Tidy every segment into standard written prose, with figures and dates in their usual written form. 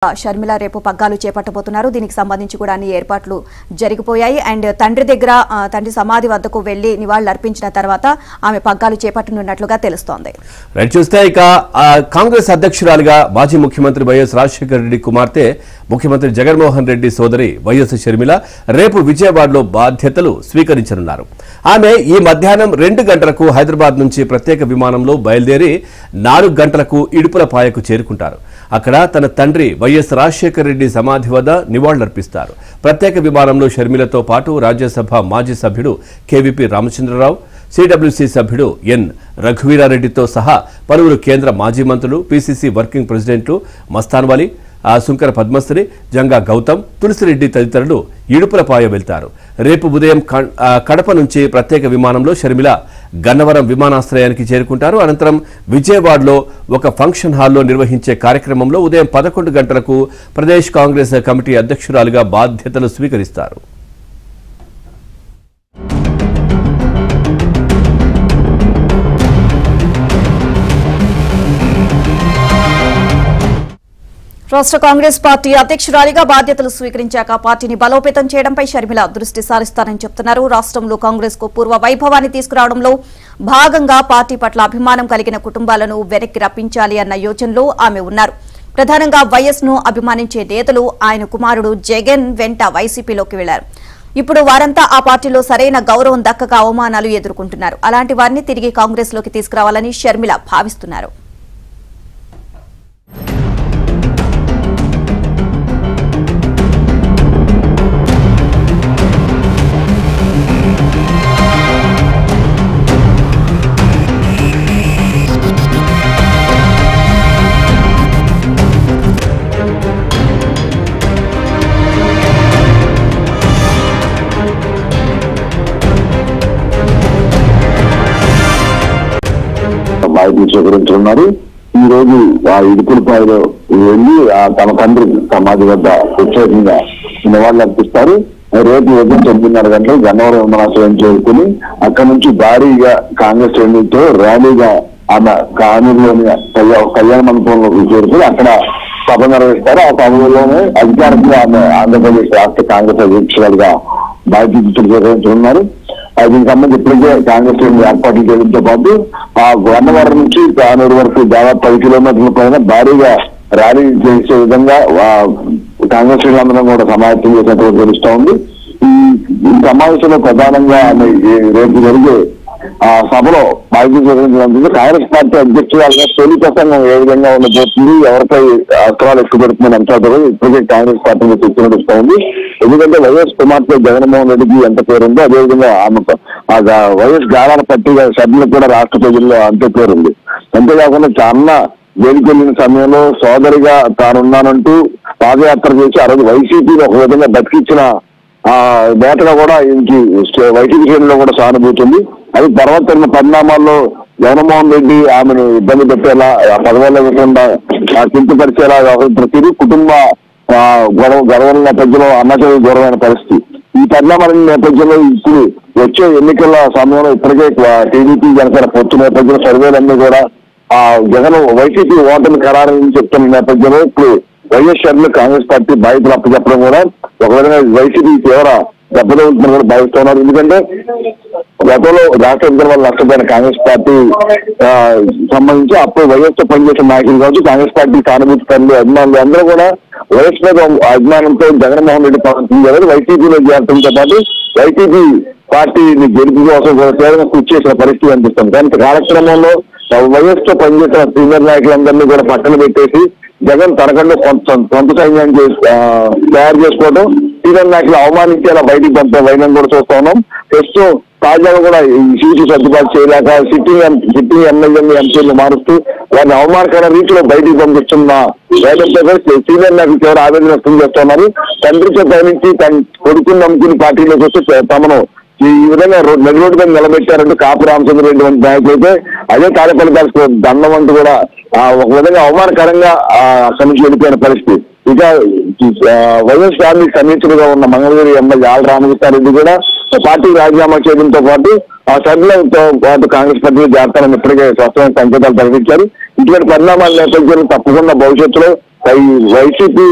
షర్మిల రేపు పగ్గాలు చేపట్టబోతున్నారు. దీనికి సంబంధించి కూడా అన్ని ఏర్పాట్లు జరిగిపోయాయి. అండ్ తండ్రి సమాధి వద్దకు వెళ్లి నివాళులు అర్పించిన తర్వాత ఆమె పగ్గాలు చేపట్టనున్నట్లుగా తెలుస్తోంది. చూస్తే ఇక కాంగ్రెస్ అధ్యక్షురాలిగా మాజీ ముఖ్యమంత్రి వైఎస్ రాజశేఖర రెడ్డి కుమార్తె ముఖ్యమంత్రి జగన్మోహన్ రెడ్డి సోదరి వైఎస్ షర్మిల రేపు విజయవాడలో బాధ్యతలు స్వీకరించనున్నారు. ఆమె ఈ మధ్యాహ్నం 2 గంటలకు హైదరాబాద్ నుంచి ప్రత్యేక విమానంలో బయలుదేరి 4 గంటలకు ఇడుపులపాయకు చేరుకుంటారు. అక్కడ తన తండ్రి వైఎస్ రాజశేఖర రెడ్డి సమాధి వద్ద నివాళులర్పిస్తారు. ప్రత్యేక విమానంలో షర్మిలతో పాటు రాజ్యసభ మాజీ సభ్యుడు కేవీపీ రామచంద్రరావు, సిడబ్ల్యూసీ సభ్యుడు ఎన్ రఘువీరారెడ్డితో సహా పలువురు కేంద్ర మాజీ మంత్రులు, పీసీసీ వర్కింగ్ ప్రెసిడెంట్లు మస్తాన్వలి, సుంకర పద్మశ్రీ, జంగా గౌతమ్, తులసిరెడ్డి తదితరులు ఇడుపులపాయ వెళ్తారు. రేపు ఉదయం కడప నుంచి ప్రత్యేక విమానంలో షర్మిల గన్నవరం విమానాశ్రయానికి చేరుకుంటారు. అనంతరం విజయవాడలో ఒక ఫంక్షన్ హాల్లో నిర్వహించే కార్యక్రమంలో ఉదయం 11 గంటలకు ప్రదేశ్ కాంగ్రెస్ కమిటీ అధ్యక్షురాలుగా బాధ్యతలు స్వీకరిస్తారు. రాష్ట్ర కాంగ్రెస్ పార్టీ అధ్యక్షురాలిగా బాధ్యతలు స్వీకరించాక పార్టీని బలోపేతం చేయడంపై షర్మిల దృష్టి సారిస్తారని చెబుతున్నారు. రాష్ట్రంలో కాంగ్రెస్ కు పూర్వ వైభవాన్ని తీసుకురావడంలో భాగంగా పార్టీ పట్ల అభిమానం కలిగిన కుటుంబాలను వెనక్కి రప్పించాలి అన్న యోచనలో ఆమె ఉన్నారు. ప్రధానంగా వైఎస్ ను అభిమానించే నేతలు ఆయన కుమారుడు జగన్ వెంట వైసీపీలోకి వెళ్లారు. ఇప్పుడు వారంతా ఆ పార్టీలో సరైన గౌరవం దక్కక అవమానాలు ఎదుర్కొంటున్నారు. అలాంటి వారిని తిరిగి కాంగ్రెస్ లోకి తీసుకురావాలని షర్మిల భావిస్తున్నారు. బాధ్యతలు స్వీకరించున్నారు. ఈ రోజు ఆ ఇడుపులపాయలో వెళ్లి తమ తండ్రి సమాధి వద్ద ప్రత్యేకంగా నివాళులు అర్పిస్తారు. రేపు ఉదయం 9:30 గంటలకు గన్నవరం విమానాశ్రయం చేరుకుని అక్కడి నుంచి భారీగా కాంగ్రెస్ శ్రేణులతో ర్యాలీగా ఆమె కానూరులోని కళ్యాణ మండపంలోకి చేరుకుని అక్కడ సభ నిర్వహిస్తారు. ఆ సభలోనే అధికారికంగా ఆమె ఆంధ్రప్రదేశ్ రాష్ట్ర కాంగ్రెస్ అధ్యక్షురాలుగా బాధ్యతలు స్వీకరించనున్నారు. దీనికి సంబంధించి ఇప్పటికే కాంగ్రెస్ ఏర్పాట్లు చేయడంతో పాటు ఆ గన్నవరం నుంచి కానూరు వరకు దాదాపు 10 కిలోమీటర్ల పైన భారీగా ర్యాలీ చేసే విధంగా కాంగ్రెస్ శ్రేణులందరం కూడా సమావేశం చేసినట్టు తెలుస్తా ఉంది. ఈ సమావేశంలో ప్రధానంగా రేపు జరిగే ఆ సభలో బాధ్యత స్వీకరించడం కాంగ్రెస్ పార్టీ అధ్యక్షురాలుగా తొలి ప్రసంగం ఏ విధంగా ఉండబోతుంది, ఎవరిపై అస్త్రాలు ఎక్కువ పెడుతుందని అంటారు ఇప్పటికే కాంగ్రెస్ పార్టీ చర్చ నడుస్తూ ఉంది. ఎందుకంటే వైఎస్ కుమార్తె జగన్మోహన్ రెడ్డికి ఎంత పేరుందో అదేవిధంగా ఆమె వైఎస్ గారాల పట్టిగా సభ్యులకు కూడా రాష్ట్ర ప్రజల్లో అంతే పేరుంది. అంతేకాకుండా చాలా వేదికెళ్లిన సమయంలో సోదరిగా తానున్నానంటూ పాదయాత్ర చేసి ఆ రోజు వైసీపీని ఒక విధంగా బతికించిన నేతగా కూడా ఇంటి వైసీపీ శ్రేణిలో కూడా సానుభూతి ఉంది. అది తర్వాత పరిణామాల్లో జగన్మోహన్ రెడ్డి ఆమెను ఇబ్బంది పెట్టేలా పదవుల్లో ఇవ్వకుండా కించపరిచేలా ప్రతిదీ కుటుంబ గొడవల నేపథ్యంలో అన్నచర్యలు దూరమైన పరిస్థితి. ఈ పరిణామాల నేపథ్యంలో ఇప్పుడు వచ్చే ఎన్నికల సమయంలో ఇప్పటికే టీడీపీ జనసేన పొత్తు నేపథ్యంలో సర్వేలన్నీ కూడా జగన్ వైసీపీ ఓటమి ఖరారని చెప్తున్న నేపథ్యంలో ఇప్పుడు వైఎస్ షర్మిల కాంగ్రెస్ పార్టీ బాధ్యతలు అప్పచెప్పడం కూడా ఒక విధంగా వైసీపీ తీవ్ర దెబ్బతలుతుందని కూడా భావిస్తున్నారు. ఎందుకంటే గతంలో రాష్ట్ర విభజన వల్ల నష్టపోయిన కాంగ్రెస్ పార్టీ సంబంధించి అప్పుడు వైఎస్ పనిచేసిన నాయకులు కావచ్చు, కాంగ్రెస్ పార్టీ సానుభూతి పనులు అభిమానులు అందరూ కూడా వైఎస్ మీద అభిమానంతో జగన్మోహన్ రెడ్డి పవన్ వైసీపీలో చేరడంతో పాటు వైసీపీ పార్టీని గెలుపు కోసం కూడా తీవ్రంగా కృషి చేసిన పరిస్థితి అనిపిస్తుంది. కానీ కాలక్రమంలో వైఎస్ తో పనిచేసిన సీనియర్ నాయకులందరినీ కూడా పక్కన పెట్టేసి జగన్ తనకంటే సొంత సైన్యాన్ని తయారు చేసుకోవడం, సీనియర్ నాయకులు అవమానించేలా బయటికి పంపే వైనం కూడా చూస్తా ఉన్నాం. ప్రస్తుతం తాజాగా కూడా ఈ సీటు సర్దుబాటు చేయలేక సిట్టింగ్ ఎమ్మెల్యేని ఎంపీలు మారుస్తూ వారిని అవమానకర రీతిలో బయటికి పంపిస్తున్న వైనంతో సీనియర్ నాయకులు ఎవరు ఆవేదన వ్యక్తం చేస్తున్నారు. తండ్రితో పయనించి తన కొడుకుని నమ్ముకుని పార్టీలోకి వస్తే తమను ఈ విధంగా నడి రోడ్డు మీద నిలబెట్టారంటూ కాపు రామచంద్ర రెడ్డి వంటి నాయకులు అయితే అదే తాడేపల్లి దండం అంటూ కూడా ఒక విధంగా అవమానకరంగా అక్కడి నుంచి వెళ్ళిపోయిన పరిస్థితి. ఇక వైఎస్ ఫ్యామిలీ సమీక్షలుగా ఉన్న మంగళగిరి ఎమ్మెల్యే ఆల్ రామకృష్ణారెడ్డి కూడా పార్టీ రాజీనామా చేయడంతో పాటు ఆ సభ్యులతో పాటు కాంగ్రెస్ పార్టీ చేస్తారని ఇప్పటికే స్పష్టమైన సంకేతాలు ప్రకటించారు. ఇటువంటి పరిణామాల నేపథ్యంలో తప్పకుండా భవిష్యత్తులో వైసీపీ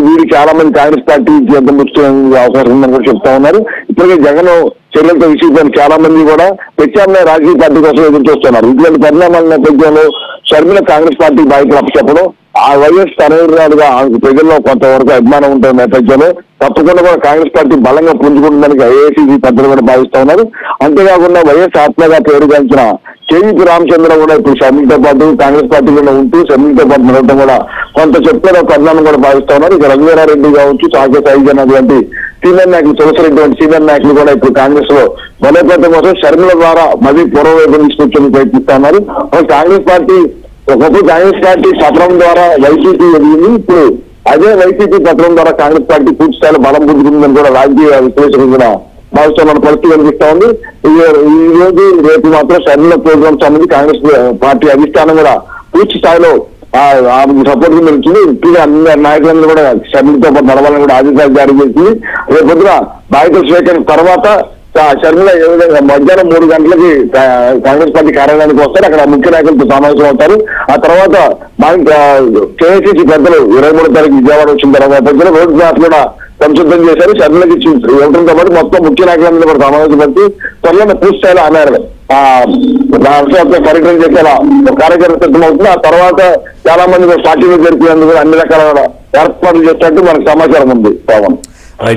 వీడు చాలా మంది కాంగ్రెస్ పార్టీ ఎంత ముఖ్యం అవకాశం ఉందని కూడా చెప్తా ఉన్నారు. ఇప్పటికే జగన్ చర్యలతో విసిగిపోయిన చాలా మంది కూడా ప్రత్యామ్నాయ రాజకీయ పార్టీ కోసం ఎదురు చూస్తున్నారు. ఇటువంటి పరిణామాల నేపథ్యంలో షర్మిల కాంగ్రెస్ పార్టీ బాధ్యతలు అప్పచెప్పడం, ఆ వైఎస్ తనయురాలుగా ప్రజల్లో కొంతవరకు అభిమానం ఉంటున్న నేపథ్యంలో తప్పకుండా కూడా కాంగ్రెస్ పార్టీ బలంగా పుంజుకుంటుందని ఏఐసీసీ పెద్దలు కూడా భావిస్తా ఉన్నారు. అంతేకాకుండా వైఎస్ ఆత్మగా పేరుగాంచిన కేవీపీ రామచంద్ర కూడా ఇప్పుడు షర్మిలతో పాటు కాంగ్రెస్ పార్టీలో ఉంటూ షర్మిలతో పాటు నిలవడం కూడా కొంత చెప్పుకునే పరిణామం కూడా భావిస్తా ఉన్నారు. ఇక రఘువీరారెడ్డి కావచ్చు, సాకే సైజన్ అటువంటి సీనియర్ నాయకులు, తులసిరెడ్డి వంటి సీనియర్ నాయకులు కూడా ఇప్పుడు కాంగ్రెస్ లో బలోపేతం కోసం షర్మిల ద్వారా మళ్ళీ పూర్వవైపు తీసుకొచ్చేందుకు ప్రయత్నిస్తా ఉన్నారు. కాంగ్రెస్ పార్టీ ఒకప్పుడు కాంగ్రెస్ పార్టీ పత్రం ద్వారా వైసీపీ ఎదిగింది. ఇప్పుడు అదే వైసీపీ పత్రం ద్వారా కాంగ్రెస్ పార్టీ పూర్తి స్థాయిలో బలం పుంజుకుందని కూడా రాజకీయ విశ్లేషకులు కూడా భావిస్తున్న పరిస్థితి కనిపిస్తా ఉంది. ఈ రోజు రేపు మాత్రం షర్మిల ప్రోగ్రామ్ సంబంధించి కాంగ్రెస్ పార్టీ అధిష్టానం కూడా పూర్తి స్థాయిలో సపోర్ట్ కింద వచ్చింది. ఇప్పుడు అన్ని నాయకులను కూడా షర్మిలతో పాటు నడవాలని కూడా ఆదేశాలు జారీ చేసింది. రేపు పొద్దున బాధ్యతలు స్వీకరణ తర్వాత షర్మిల ఏ విధంగా మధ్యాహ్నం 3 గంటలకి కాంగ్రెస్ పార్టీ కార్యాలయానికి వస్తారు. అక్కడ ముఖ్య నాయకులతో సమావేశం అవుతారు. ఆ తర్వాత కేఐసీసీ పెద్దలు 23వ తారీఖు విజయవాడ వచ్చిన తర్వాత పెద్దలు రోడ్ మ్యాప్ కూడా సంసిద్ధం చేశారు. షర్మిలకి ఇవ్వడంతో పాటు మొత్తం ముఖ్య నాయకులందరూ కూడా సమావేశపరిచి త్వరలో పూర్తి స్థాయిలో అన్నారు రాష్ట్ర పర్యటన చేసేలా కార్యక్రమం సిద్ధమవుతుంది. ఆ తర్వాత చాలా మంది పార్టీలో జరిపేందుకు అన్ని రకాల ఏర్పాట్లు చేసినట్టు మనకు సమాచారం ఉంది.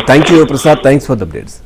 Thank you Prasad, thanks for the updates.